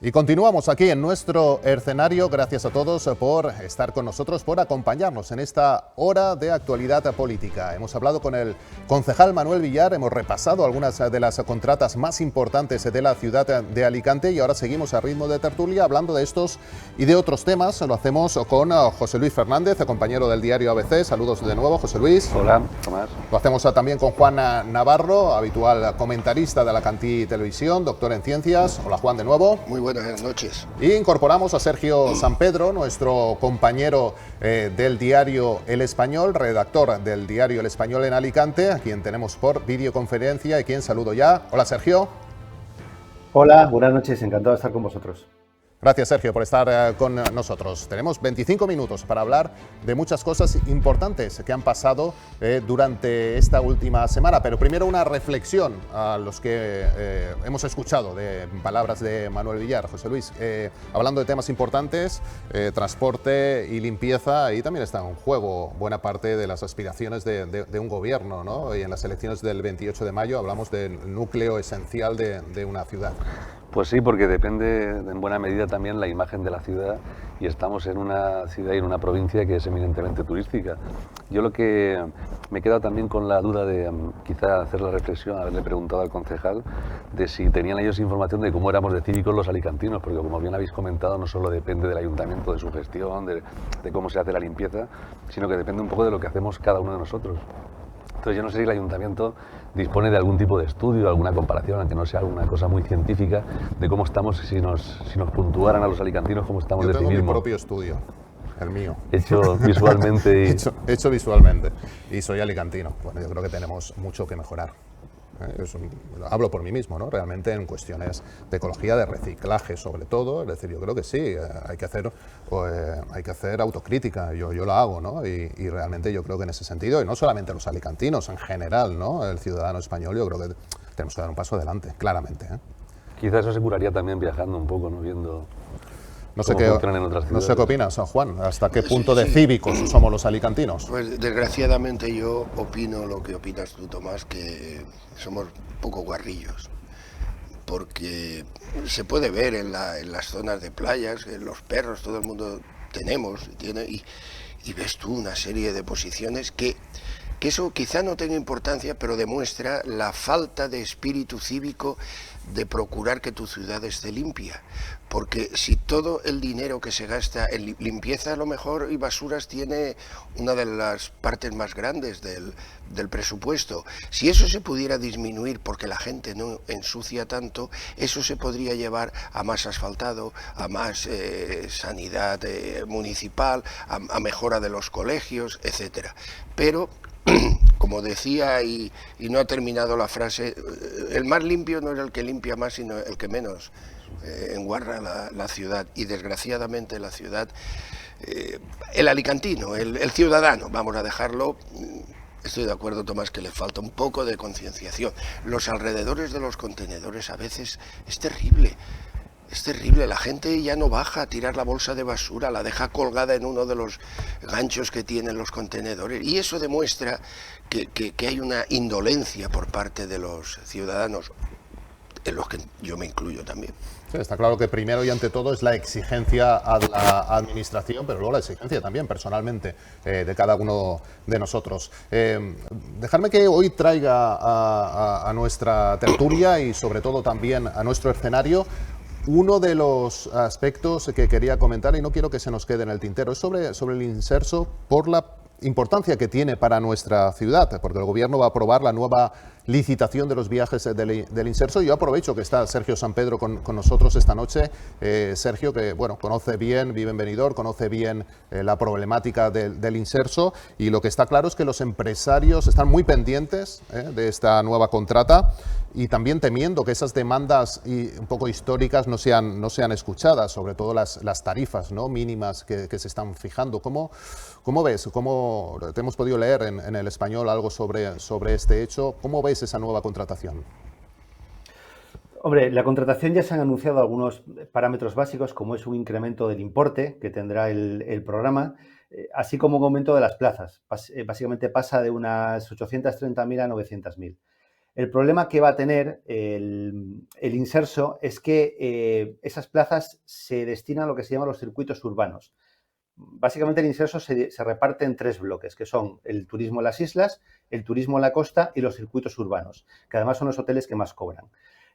Y continuamos aquí en nuestro escenario. Gracias a todos por estar con nosotros, por acompañarnos en esta hora de actualidad política. Hemos hablado con el concejal Manuel Villar, hemos repasado algunas de las contratas más importantes de la ciudad de Alicante y ahora seguimos a ritmo de tertulia hablando de estos y de otros temas. Lo hacemos con José Luis Fernández, compañero del diario ABC. Saludos de nuevo, José Luis. Hola, Tomás. Lo hacemos también con Juan Navarro, habitual comentarista de Alacantí Televisión, doctor en ciencias. Hola, Juan, de nuevo. Muy buenas noches. Y incorporamos a Sergio San Pedro, nuestro compañero del diario El Español, redactor del diario El Español en Alicante, a quien tenemos por videoconferencia y quien saludo ya. Hola, Sergio. Hola, buenas noches, encantado de estar con vosotros. Gracias, Sergio, por estar con nosotros. Tenemos 25 minutos para hablar de muchas cosas importantes que han pasado durante esta última semana. Pero primero una reflexión a los que hemos escuchado de palabras de Manuel Villar. José Luis, hablando de temas importantes, transporte y limpieza, ahí también está en juego buena parte de las aspiraciones de un gobierno, ¿no? Y en las elecciones del 28 de mayo hablamos del núcleo esencial de una ciudad. Pues sí, porque depende en buena medida también la imagen de la ciudad y estamos en una ciudad y en una provincia que es eminentemente turística. Yo lo que me he quedado también con la duda de quizá hacer la reflexión, haberle preguntado al concejal de si tenían ellos información de cómo éramos de cívicos los alicantinos, porque como bien habéis comentado no solo depende del ayuntamiento, de su gestión, de cómo se hace la limpieza, sino que depende un poco de lo que hacemos cada uno de nosotros. Entonces yo no sé si el ayuntamiento dispone de algún tipo de estudio, alguna comparación, aunque no sea alguna cosa muy científica, de cómo estamos, si nos puntuaran a los alicantinos, cómo estamos de civismo. Yo civismo. tengo mi propio estudio, el mío. Hecho visualmente. hecho visualmente. Y soy alicantino. Bueno, yo creo que tenemos mucho que mejorar. Hablo por mí mismo, ¿no? Realmente en cuestiones de ecología, de reciclaje sobre todo, es decir, yo creo que sí, hay que hacer autocrítica, yo la hago, ¿no? Y realmente yo creo que en ese sentido, y no solamente los alicantinos, en general, ¿no? El ciudadano español, yo creo que tenemos que dar un paso adelante, claramente, ¿eh? Quizás eso se curaría también viajando un poco, ¿no? Viendo no sé qué opinas, Juan, ¿hasta qué punto de cívicos somos los alicantinos? Pues desgraciadamente yo opino lo que opinas tú, Tomás, que somos poco guarrillos, porque se puede ver en las zonas de playas, en los perros, todo el mundo tenemos, y ves tú una serie de posiciones que eso quizá no tenga importancia, pero demuestra la falta de espíritu cívico de procurar que tu ciudad esté limpia. Porque si todo el dinero que se gasta en limpieza a lo mejor y basuras tiene una de las partes más grandes del presupuesto, si eso se pudiera disminuir porque la gente no ensucia tanto, eso se podría llevar a más asfaltado, a más sanidad municipal, a mejora de los colegios, etcétera. Pero como decía y no ha terminado la frase, el más limpio no es el que limpia más, sino el que menos enguarra la ciudad. Y desgraciadamente la ciudad, el alicantino, el ciudadano, vamos a dejarlo, estoy de acuerdo, Tomás, que le falta un poco de concienciación. Los alrededores de los contenedores a veces es terrible. Es terrible, la gente ya no baja a tirar la bolsa de basura, la deja colgada en uno de los ganchos que tienen los contenedores. Y eso demuestra que hay una indolencia por parte de los ciudadanos, en los que yo me incluyo también. Sí, está claro que primero y ante todo es la exigencia a la administración, pero luego la exigencia también personalmente de cada uno de nosotros. Dejadme que hoy traiga a nuestra tertulia y sobre todo también a nuestro escenario uno de los aspectos que quería comentar, y no quiero que se nos quede en el tintero, es sobre el Inserso, por la importancia que tiene para nuestra ciudad, porque el Gobierno va a aprobar la nueva licitación de los viajes del Inserso. Yo aprovecho que está Sergio San Pedro con nosotros esta noche. Sergio, que bueno, conoce bien, vive en Benidorm, conoce bien la problemática del Inserso, y lo que está claro es que los empresarios están muy pendientes de esta nueva contrata y también temiendo que esas demandas un poco históricas no sean escuchadas, sobre todo las tarifas, ¿no?, mínimas que se están fijando. ¿Cómo ves? Te hemos podido leer en El Español algo sobre este hecho. ¿Cómo ves esa nueva contratación? Hombre, la contratación ya se han anunciado algunos parámetros básicos, como es un incremento del importe que tendrá el programa, así como un aumento de las plazas. Básicamente pasa de unas 830.000 a 900.000. El problema que va a tener el Inserso es que esas plazas se destinan a lo que se llaman los circuitos urbanos. Básicamente el Inserso se reparte en 3 bloques, que son el turismo en las islas, el turismo en la costa y los circuitos urbanos, que además son los hoteles que más cobran.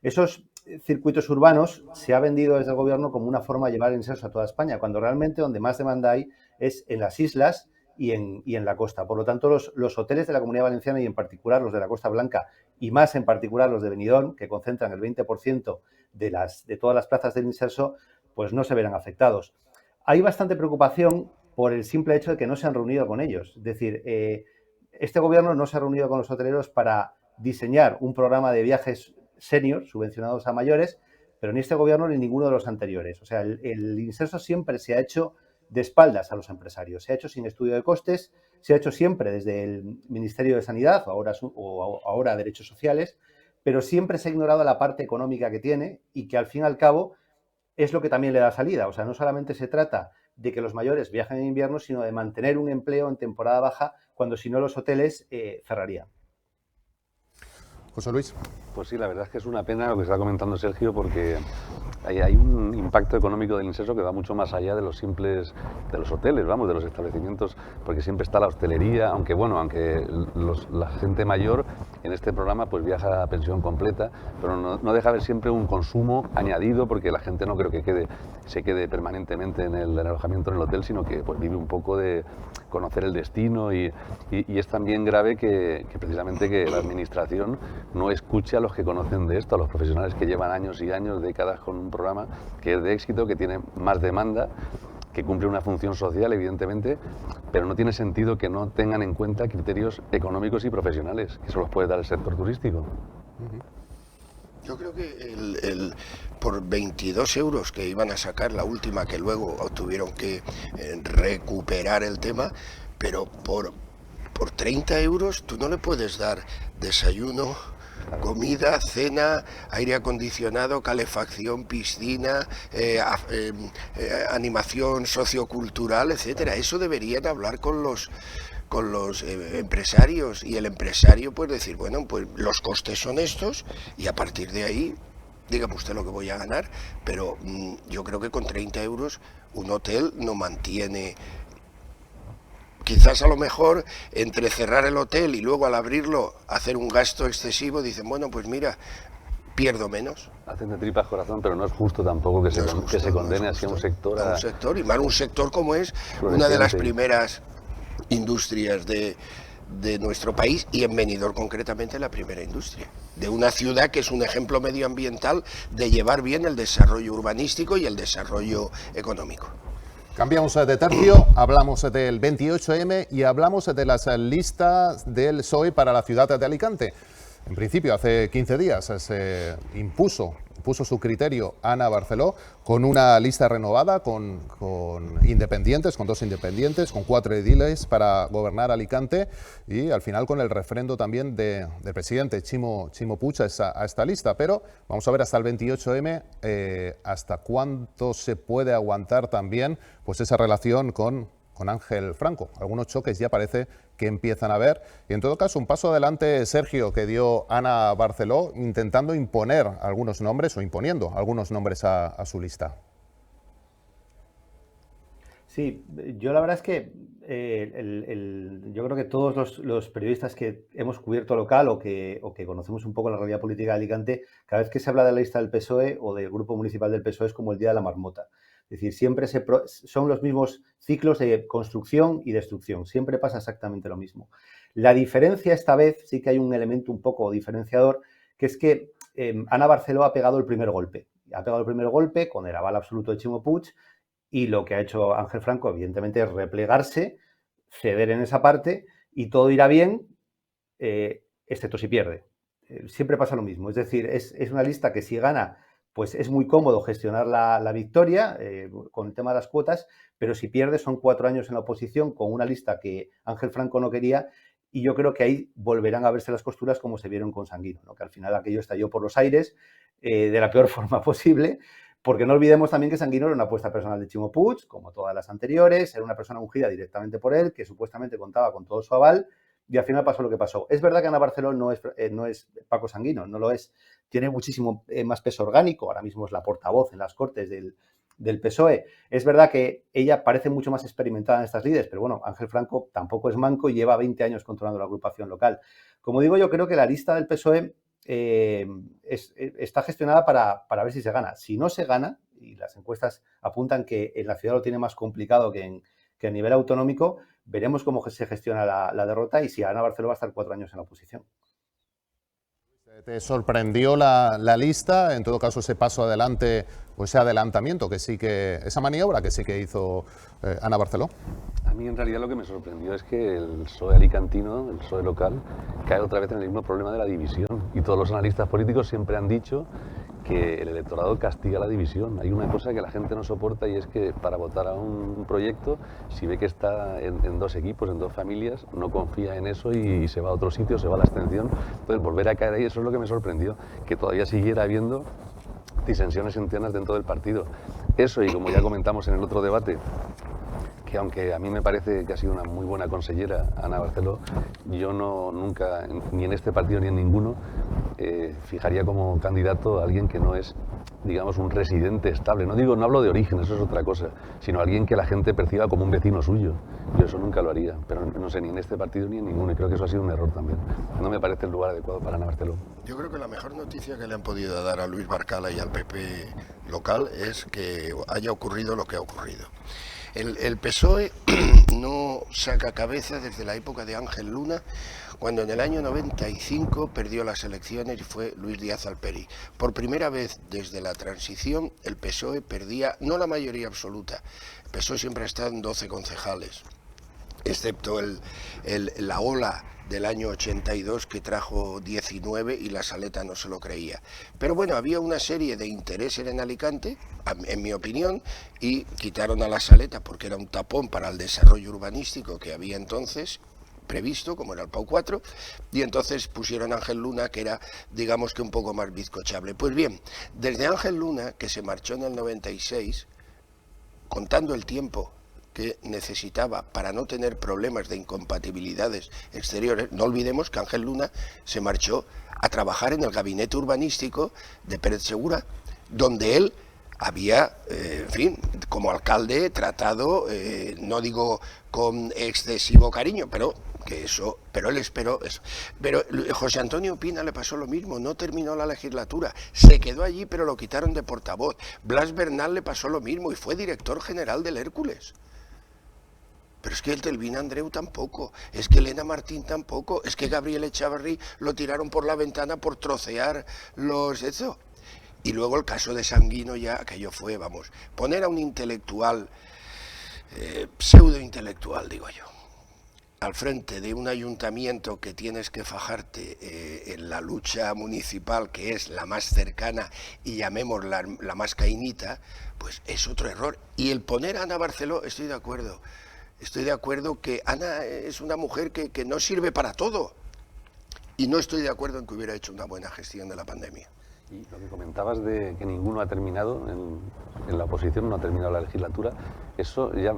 Esos circuitos urbanos se ha vendido desde el gobierno como una forma de llevar el Inserso a toda España, cuando realmente donde más demanda hay es en las islas y en la costa. Por lo tanto, los hoteles de la Comunidad Valenciana y en particular los de la Costa Blanca y más en particular los de Benidorm, que concentran el 20% de todas las plazas del Inserso, pues no se verán afectados. Hay bastante preocupación por el simple hecho de que no se han reunido con ellos. Es decir, este gobierno no se ha reunido con los hoteleros para diseñar un programa de viajes senior subvencionados a mayores, pero ni este gobierno ni ninguno de los anteriores. O sea, el Inserso siempre se ha hecho de espaldas a los empresarios, se ha hecho sin estudio de costes, se ha hecho siempre desde el Ministerio de Sanidad o ahora Derechos Sociales, pero siempre se ha ignorado la parte económica que tiene y que al fin y al cabo es lo que también le da salida. O sea, no solamente se trata de que los mayores viajen en invierno, sino de mantener un empleo en temporada baja, cuando si no los hoteles cerrarían. José Luis. Pues sí, la verdad es que es una pena lo que está comentando Sergio, porque hay un impacto económico del Inserso que va mucho más allá de los simples, de los hoteles, vamos, de los establecimientos, porque siempre está la hostelería, aunque la gente mayor en este programa pues viaja a pensión completa, pero no deja de haber siempre un consumo añadido, porque la gente no creo que se quede permanentemente en el alojamiento en el hotel, sino que pues vive un poco de conocer el destino y es también grave que precisamente que la administración no escuche a los que conocen de esto, a los profesionales que llevan años y años, décadas con un programa que es de éxito, que tiene más demanda, que cumple una función social, evidentemente, pero no tiene sentido que no tengan en cuenta criterios económicos y profesionales, que eso los puede dar el sector turístico. Yo creo que por 22 euros que iban a sacar la última, que luego tuvieron que recuperar el tema, pero por 30 euros tú no le puedes dar desayuno, comida, cena, aire acondicionado, calefacción, piscina, animación sociocultural, etcétera. Eso deberían hablar con los empresarios, y el empresario pues decir, bueno, pues los costes son estos y a partir de ahí dígame usted lo que voy a ganar, pero yo creo que con 30 euros un hotel no mantiene. Quizás a lo mejor entre cerrar el hotel y luego al abrirlo hacer un gasto excesivo, dicen, bueno, pues mira, pierdo menos. Hacen de tripas corazón, pero no es justo tampoco que se condene así a un sector. A un sector, y más un sector como es una de las primeras industrias de nuestro país, y en Benidorm concretamente la primera industria, de una ciudad que es un ejemplo medioambiental de llevar bien el desarrollo urbanístico y el desarrollo económico. Cambiamos de tercio, hablamos del 28M y hablamos de las listas del PSOE para la ciudad de Alicante. En principio, hace 15 días se impuso su criterio Ana Barceló con una lista renovada, con independientes, con 2 independientes, con 4 ediles para gobernar Alicante, y al final con el refrendo también del presidente Chimo Puig a esta lista. Pero vamos a ver hasta el 28M hasta cuánto se puede aguantar también pues esa relación con Ángel Franco. Algunos choques ya parece que empiezan a haber. Y en todo caso, un paso adelante, Sergio, que dio Ana Barceló intentando imponer algunos nombres o imponiendo algunos nombres a su lista. Sí, yo la verdad es que yo creo que todos los periodistas que hemos cubierto local o que conocemos un poco la realidad política de Alicante, cada vez que se habla de la lista del PSOE o del grupo municipal del PSOE es como el día de la marmota. Es decir, siempre son los mismos ciclos de construcción y destrucción. Siempre pasa exactamente lo mismo. La diferencia esta vez, sí que hay un elemento un poco diferenciador, que es que Ana Barceló ha pegado el primer golpe. Ha pegado el primer golpe con el aval absoluto de Chimo Puig, y lo que ha hecho Ángel Franco, evidentemente, es replegarse, ceder en esa parte, y todo irá bien, excepto si pierde. Siempre pasa lo mismo. Es decir, es una lista que si gana, pues es muy cómodo gestionar la victoria con el tema de las cuotas, pero si pierde son 4 años en la oposición con una lista que Ángel Franco no quería, y yo creo que ahí volverán a verse las costuras como se vieron con Sanguino, ¿no? Que al final aquello estalló por los aires de la peor forma posible, porque no olvidemos también que Sanguino era una apuesta personal de Chimo Puig, como todas las anteriores, era una persona ungida directamente por él, que supuestamente contaba con todo su aval, y al final pasó lo que pasó. Es verdad que Ana Barceló no es Paco Sanguino, no lo es. Tiene muchísimo más peso orgánico, ahora mismo es la portavoz en las Cortes del PSOE. Es verdad que ella parece mucho más experimentada en estas lides, pero bueno, Ángel Franco tampoco es manco y lleva 20 años controlando la agrupación local. Como digo, yo creo que la lista del PSOE está gestionada para ver si se gana. Si no se gana, y las encuestas apuntan que en la ciudad lo tiene más complicado que a nivel autonómico, veremos cómo se gestiona la derrota y si Ana Barceló va a estar 4 años en la oposición. ¿Te sorprendió la lista? En todo caso, ese paso adelante o ese adelantamiento esa maniobra que sí que hizo Ana Barceló. A mí en realidad lo que me sorprendió es que el PSOE alicantino, el PSOE local, cae otra vez en el mismo problema de la división. Y todos los analistas políticos siempre han dicho que el electorado castiga la división. Hay una cosa que la gente no soporta y es que para votar a un proyecto, si ve que está en 2 equipos, en 2 familias, no confía en eso y se va a otro sitio, se va a la abstención. Entonces volver a caer ahí, eso es lo que me sorprendió, que todavía siguiera habiendo disensiones internas dentro del partido. Eso, y como ya comentamos en el otro debate, que aunque a mí me parece que ha sido una muy buena consellera, Ana Barceló, yo nunca, ni en este partido ni en ninguno, fijaría como candidato a alguien que no es, digamos, un residente estable. No hablo de origen, eso es otra cosa, sino alguien que la gente perciba como un vecino suyo. Yo eso nunca lo haría, pero no sé, ni en este partido ni en ninguno, y creo que eso ha sido un error también. No me parece el lugar adecuado para Ana Barceló. Yo creo que la mejor noticia que le han podido dar a Luis Barcala y al PP local es que haya ocurrido lo que ha ocurrido. El PSOE no saca cabeza desde la época de Ángel Luna, cuando en el año 95 perdió las elecciones y fue Luis Díaz Alperi. Por primera vez desde la transición, el PSOE perdía, no la mayoría absoluta, el PSOE siempre ha estado en 12 concejales, excepto la ola del año 82 que trajo 19 y la Saleta no se lo creía. Pero bueno, había una serie de intereses en Alicante, en mi opinión, y quitaron a la Saleta porque era un tapón para el desarrollo urbanístico que había entonces previsto, como era el PAU 4, y entonces pusieron a Ángel Luna, que era, digamos que un poco más bizcochable. Pues bien, desde Ángel Luna, que se marchó en el 96, contando el tiempo que necesitaba para no tener problemas de incompatibilidades exteriores, no olvidemos que Ángel Luna se marchó a trabajar en el gabinete urbanístico de Pérez Segura, donde él había, en fin, como alcalde tratado, no digo con excesivo cariño, pero él esperó eso. Pero José Antonio Pina le pasó lo mismo, no terminó la legislatura, se quedó allí pero lo quitaron de portavoz. Blas Bernal le pasó lo mismo y fue director general del Hércules. Pero es que el Telvin Andreu tampoco, es que Elena Martín tampoco, es que Gabriel Echavarri lo tiraron por la ventana por trocear eso. Y luego el caso de Sanguino ya, aquello fue, vamos, poner a un intelectual, pseudo-intelectual digo yo, al frente de un ayuntamiento que tienes que fajarte en la lucha municipal, que es la más cercana y llamémosla la más cainita, pues es otro error. Y el poner a Ana Barceló, estoy de acuerdo que Ana es una mujer que no sirve para todo. Y no estoy de acuerdo en que hubiera hecho una buena gestión de la pandemia. Y lo que comentabas de que ninguno ha terminado en la oposición, no ha terminado la legislatura, eso ya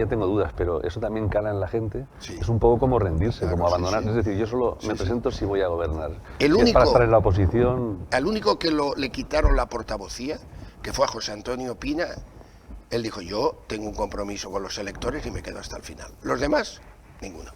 tengo dudas, pero eso también cala en la gente. Sí. Es un poco como rendirse, claro, como abandonar. Sí, sí. Es decir, yo solo me presento si voy a gobernar. Si es para estar en la oposición. Al único que le quitaron la portavocía, que fue a José Antonio Pina, él dijo: yo tengo un compromiso con los electores y me quedo hasta el final. Los demás, ninguno.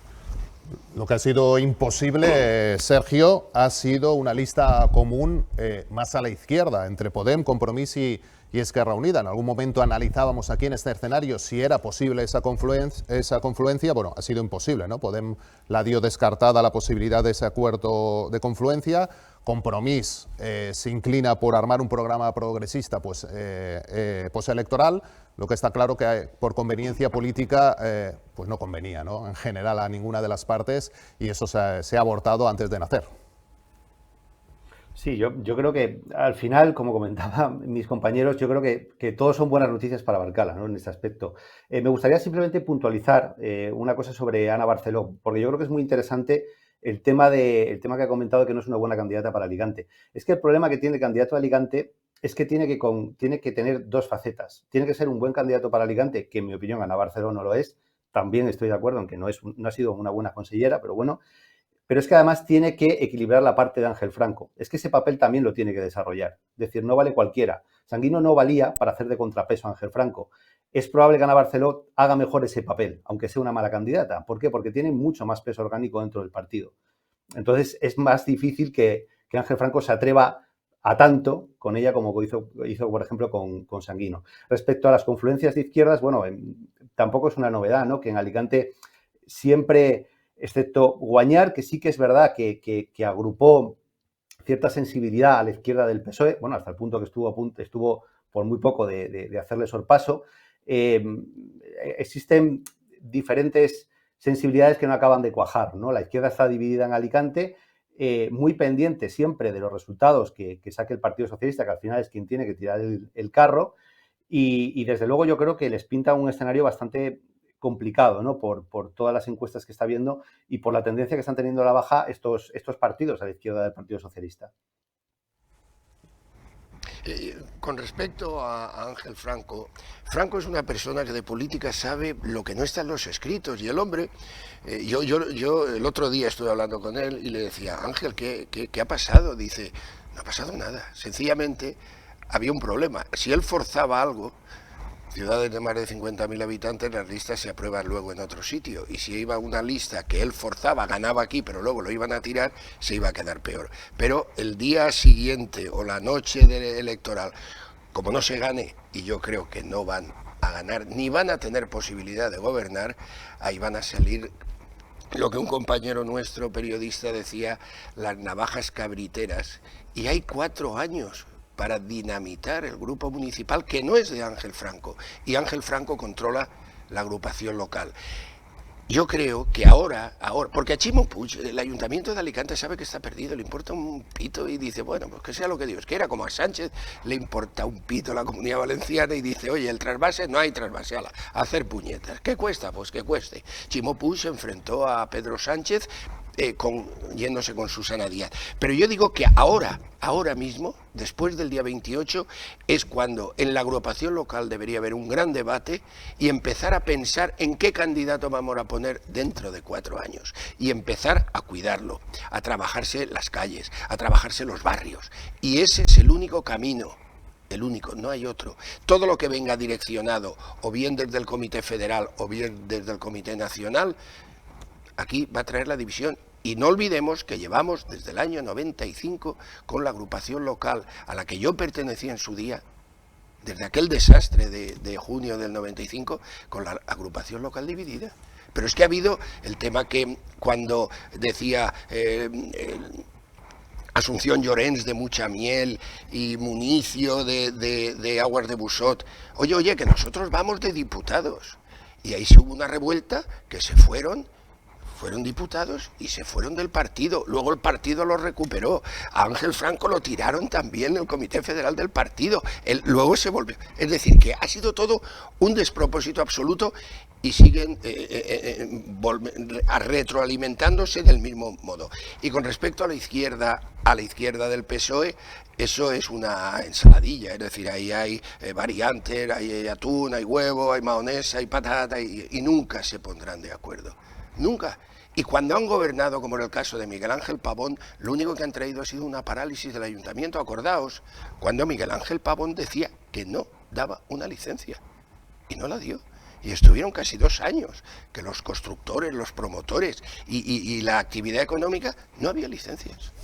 Lo que ha sido imposible, Sergio, ha sido una lista común más a la izquierda, entre Podem, Compromís y Esquerra Unida. En algún momento analizábamos aquí en este escenario si era posible esa confluencia. Bueno, ha sido imposible, ¿no? Podem la dio descartada la posibilidad de ese acuerdo de confluencia. Compromís se inclina por armar un programa progresista postelectoral. Lo que está claro que por conveniencia política pues no convenía, ¿no?, en general a ninguna de las partes, y eso se ha abortado antes de nacer. Sí, yo creo que al final, como comentaban mis compañeros, yo creo que todos son buenas noticias para Barcala, ¿no?, en este aspecto. Me gustaría simplemente puntualizar una cosa sobre Ana Barceló, porque yo creo que es muy interesante el tema que ha comentado de que no es una buena candidata para Alicante. Es que el problema que tiene el candidato a Alicante es que tiene que tener dos facetas. Tiene que ser un buen candidato para Alicante, que en mi opinión Ana Barceló no lo es, también estoy de acuerdo en que no ha sido una buena consellera, pero bueno. Pero es que además tiene que equilibrar la parte de Ángel Franco. Es que ese papel también lo tiene que desarrollar. Es decir, no vale cualquiera. Sanguino no valía para hacer de contrapeso a Ángel Franco. Es probable que Ana Barceló haga mejor ese papel, aunque sea una mala candidata. ¿Por qué? Porque tiene mucho más peso orgánico dentro del partido. Entonces es más difícil que Ángel Franco se atreva a tanto con ella como hizo por ejemplo, con Sanguino. Respecto a las confluencias de izquierdas, bueno, tampoco es una novedad, ¿no? Que en Alicante siempre, excepto Guañar, que sí que es verdad que agrupó cierta sensibilidad a la izquierda del PSOE, bueno, hasta el punto que estuvo por muy poco de hacerle sorpaso, existen diferentes sensibilidades que no acaban de cuajar, ¿no? La izquierda está dividida en Alicante, muy pendiente siempre de los resultados que saque el Partido Socialista, que al final es quien tiene que tirar el carro, y desde luego yo creo que les pinta un escenario bastante complicado, ¿no? Por todas las encuestas que está viendo y por la tendencia que están teniendo a la baja estos partidos a la izquierda del Partido Socialista. Con respecto a Ángel Franco, Franco es una persona que de política sabe lo que no está en los escritos, y el hombre, yo el otro día estuve hablando con él y le decía, Ángel, ¿qué ha pasado? Dice, no ha pasado nada, sencillamente había un problema. Si él forzaba algo, ciudades de más de 50.000 habitantes, las listas se aprueban luego en otro sitio. Y si iba una lista que él forzaba, ganaba aquí, pero luego lo iban a tirar, se iba a quedar peor. Pero el día siguiente o la noche electoral, como no se gane, y yo creo que no van a ganar, ni van a tener posibilidad de gobernar, ahí van a salir lo que un compañero nuestro periodista decía, las navajas cabriteras. Y hay 4 años para dinamitar el grupo municipal, que no es de Ángel Franco, y Ángel Franco controla la agrupación local. Yo creo que ahora, porque a Chimo Puig, el Ayuntamiento de Alicante sabe que está perdido, le importa un pito y dice, bueno, pues que sea lo que Dios quiera, como a Sánchez le importa un pito la Comunidad Valenciana y dice, oye, el trasvase, no hay trasvase, ala, hacer puñetas. ¿Qué cuesta? Pues que cueste. Chimo Puig se enfrentó a Pedro Sánchez yéndose con Susana Díaz. Pero yo digo que ahora mismo, después del día 28, es cuando en la agrupación local debería haber un gran debate y empezar a pensar en qué candidato vamos a poner dentro de 4 años. Y empezar a cuidarlo, a trabajarse las calles, a trabajarse los barrios. Y ese es el único camino. El único, no hay otro. Todo lo que venga direccionado, o bien desde el Comité Federal, o bien desde el Comité Nacional, aquí va a traer la división. Y no olvidemos que llevamos desde el año 95 con la agrupación local a la que yo pertenecía en su día, desde aquel desastre de junio del 95, con la agrupación local dividida. Pero es que ha habido el tema que cuando decía Asunción Llorens de Mucha Miel y Municio de Aguas de Busot, oye, que nosotros vamos de diputados. Y ahí se hubo una revuelta que se fueron diputados y se fueron del partido. Luego el partido lo recuperó. A Ángel Franco lo tiraron también el Comité Federal del partido. Él luego se volvió. Es decir, que ha sido todo un despropósito absoluto y siguen retroalimentándose del mismo modo. Y con respecto a la izquierda del PSOE, eso es una ensaladilla, es decir, ahí hay variantes, hay atún, hay huevo, hay mayonesa, hay patata y nunca se pondrán de acuerdo. Nunca. Y cuando han gobernado, como en el caso de Miguel Ángel Pavón, lo único que han traído ha sido una parálisis del ayuntamiento. Acordaos, cuando Miguel Ángel Pavón decía que no daba una licencia, y no la dio. Y estuvieron casi 2 años, que los constructores, los promotores y la actividad económica, no había licencias.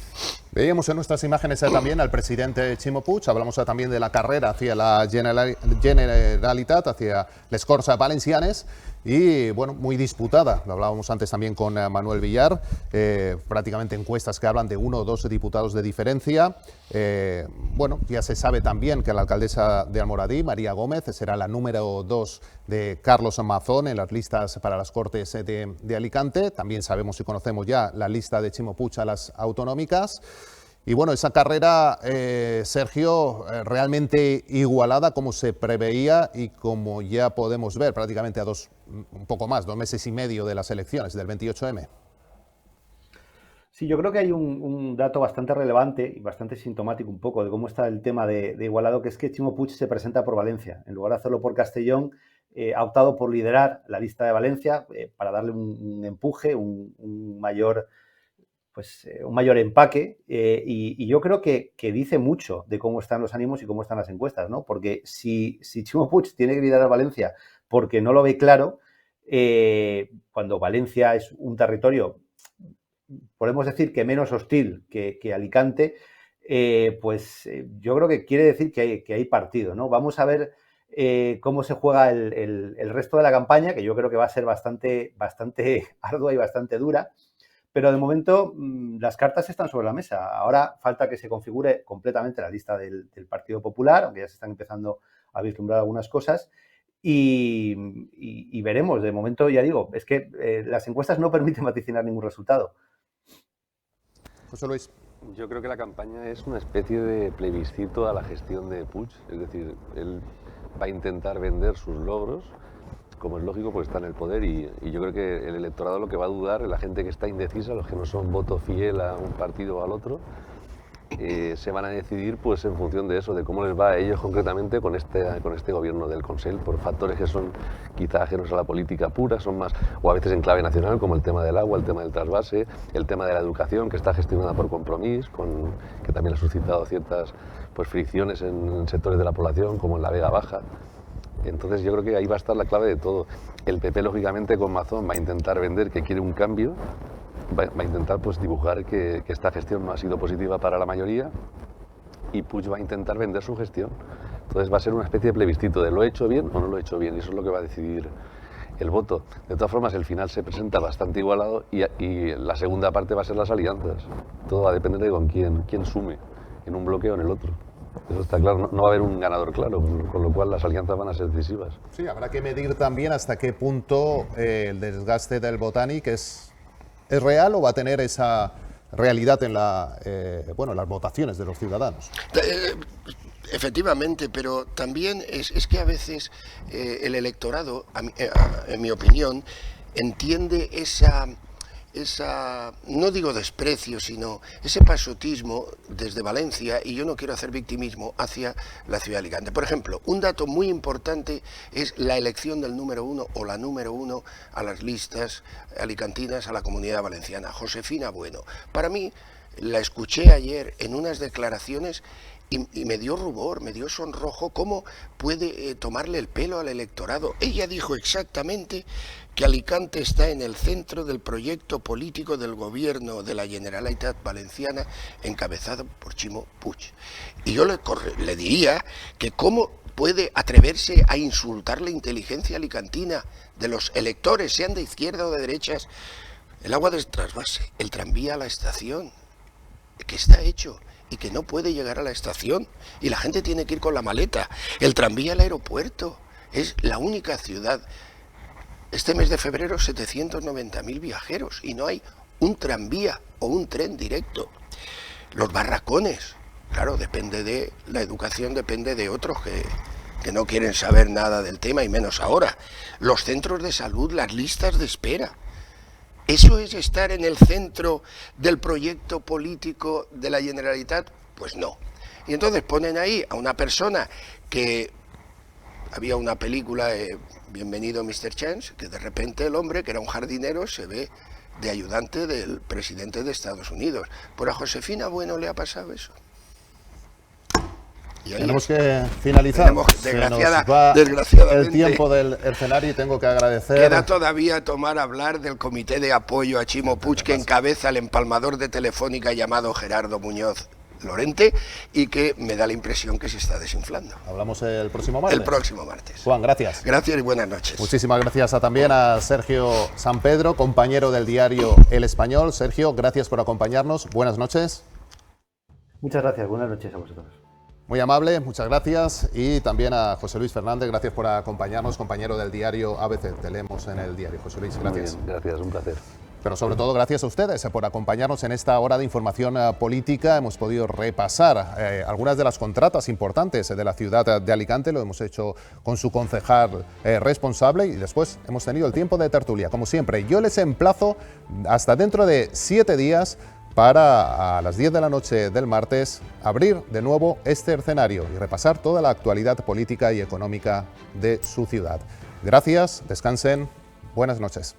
Veíamos en nuestras imágenes también al presidente Chimo Puig, hablamos también de la carrera hacia la Generalitat, hacia les Corts Valencianes, y bueno, muy disputada, lo hablábamos antes también con Manuel Villar, prácticamente encuestas que hablan de 1 o 2 diputados de diferencia. Bueno, ya se sabe también que la alcaldesa de Almoradí, María Gómez, será la número 2 de Carlos Mazón en las listas para las Cortes de Alicante. También sabemos y conocemos ya la lista de Chimo Puig a las autonómicas. Y bueno, esa carrera, Sergio, realmente igualada como se preveía y como ya podemos ver prácticamente a un poco más, 2 meses y medio de las elecciones del 28M. Sí, yo creo que hay un dato bastante relevante y bastante sintomático un poco de cómo está el tema de igualado, que es que Chimo Puig se presenta por Valencia. En lugar de hacerlo por Castellón, ha optado por liderar la lista de Valencia para darle un empuje, un mayor empaque, y yo creo que dice mucho de cómo están los ánimos y cómo están las encuestas, ¿no? Porque si Ximo Puig tiene que liderar Valencia porque no lo ve claro, cuando Valencia es un territorio, podemos decir que menos hostil que Alicante, yo creo que quiere decir que hay partido, ¿no? Vamos a ver cómo se juega el resto de la campaña, que yo creo que va a ser bastante ardua y bastante dura. Pero de momento las cartas están sobre la mesa. Ahora falta que se configure completamente la lista del Partido Popular, aunque ya se están empezando a vislumbrar algunas cosas. Y veremos. De momento, ya digo, es que las encuestas no permiten vaticinar ningún resultado. José Luis. Yo creo que la campaña es una especie de plebiscito a la gestión de Puig. Es decir, él va a intentar vender sus logros, como es lógico, porque está en el poder, y yo creo que el electorado lo que va a dudar, la gente que está indecisa, los que no son voto fiel a un partido o al otro, se van a decidir pues en función de eso, de cómo les va a ellos concretamente con este gobierno del Consell, por factores que son quizá ajenos a la política pura, son más, o a veces en clave nacional, como el tema del agua, el tema del trasvase, el tema de la educación, que está gestionada por Compromís, que también ha suscitado ciertas pues fricciones en sectores de la población, como en la Vega Baja. Entonces yo creo que ahí va a estar la clave de todo. El PP, lógicamente, con Mazón va a intentar vender que quiere un cambio, va a intentar pues dibujar que esta gestión no ha sido positiva para la mayoría, y Puig va a intentar vender su gestión. Entonces va a ser una especie de plebiscito de lo he hecho bien o no lo he hecho bien, y eso es lo que va a decidir el voto. De todas formas, el final se presenta bastante igualado, y la segunda parte va a ser las alianzas. Todo va a depender de con quién sume, en un bloque o en el otro. Eso está claro, no va a haber un ganador claro, con lo cual las alianzas van a ser decisivas. Sí, habrá que medir también hasta qué punto el desgaste del Botanic es real o va a tener esa realidad en las votaciones de los ciudadanos. Efectivamente, pero también es que a veces el electorado, en mi opinión, entiende esa, no digo desprecio, sino ese pasotismo desde Valencia, y yo no quiero hacer victimismo, hacia la ciudad de Alicante. Por ejemplo, un dato muy importante es la elección del número 1 o la número 1 a las listas alicantinas a la Comunidad Valenciana, Josefina Bueno. Para mí, la escuché ayer en unas declaraciones y me dio rubor, me dio sonrojo. ¿Cómo puede tomarle el pelo al electorado? Ella dijo exactamente que Alicante está en el centro del proyecto político del gobierno de la Generalitat Valenciana, encabezado por Ximo Puig. Y yo le diría que cómo puede atreverse a insultar la inteligencia alicantina de los electores, sean de izquierda o de derechas. El agua del trasvase, el tranvía a la estación, que está hecho y que no puede llegar a la estación, y la gente tiene que ir con la maleta. El tranvía al aeropuerto, es la única ciudad. Este mes de febrero 790.000 viajeros y no hay un tranvía o un tren directo. Los barracones, claro, depende de la educación, depende de otros que no quieren saber nada del tema, y menos ahora. Los centros de salud, las listas de espera. ¿Eso es estar en el centro del proyecto político de la Generalitat? Pues no. Y entonces ponen ahí a una persona que... Había una película, Bienvenido Mr. Chance, que de repente el hombre, que era un jardinero, se ve de ayudante del presidente de Estados Unidos. ¿Por a Josefina Bueno le ha pasado eso? Tenemos que finalizar. Desgraciadamente, el tiempo del escenario, y tengo que agradecer. Queda todavía hablar del comité de apoyo a Ximo Puig, que encabeza el empalmador de Telefónica llamado Gerardo Muñoz Lorente, y que me da la impresión que se está desinflando. Hablamos el próximo martes. El próximo martes. Juan, gracias. Gracias y buenas noches. Muchísimas gracias también a Sergio San Pedro, compañero del diario El Español. Sergio, gracias por acompañarnos. Buenas noches. Muchas gracias. Buenas noches a vosotros. Muy amable, muchas gracias. Y también a José Luis Fernández, gracias por acompañarnos, compañero del diario ABC. Te leemos en el diario. José Luis, gracias. Muy bien, gracias, un placer. Pero sobre todo gracias a ustedes por acompañarnos en esta hora de información política. Hemos podido repasar algunas de las contratas importantes de la ciudad de Alicante. Lo hemos hecho con su concejal responsable, y después hemos tenido el tiempo de tertulia. Como siempre, yo les emplazo hasta dentro de 7 días para a las 10 de la noche del martes abrir de nuevo este escenario y repasar toda la actualidad política y económica de su ciudad. Gracias, descansen, buenas noches.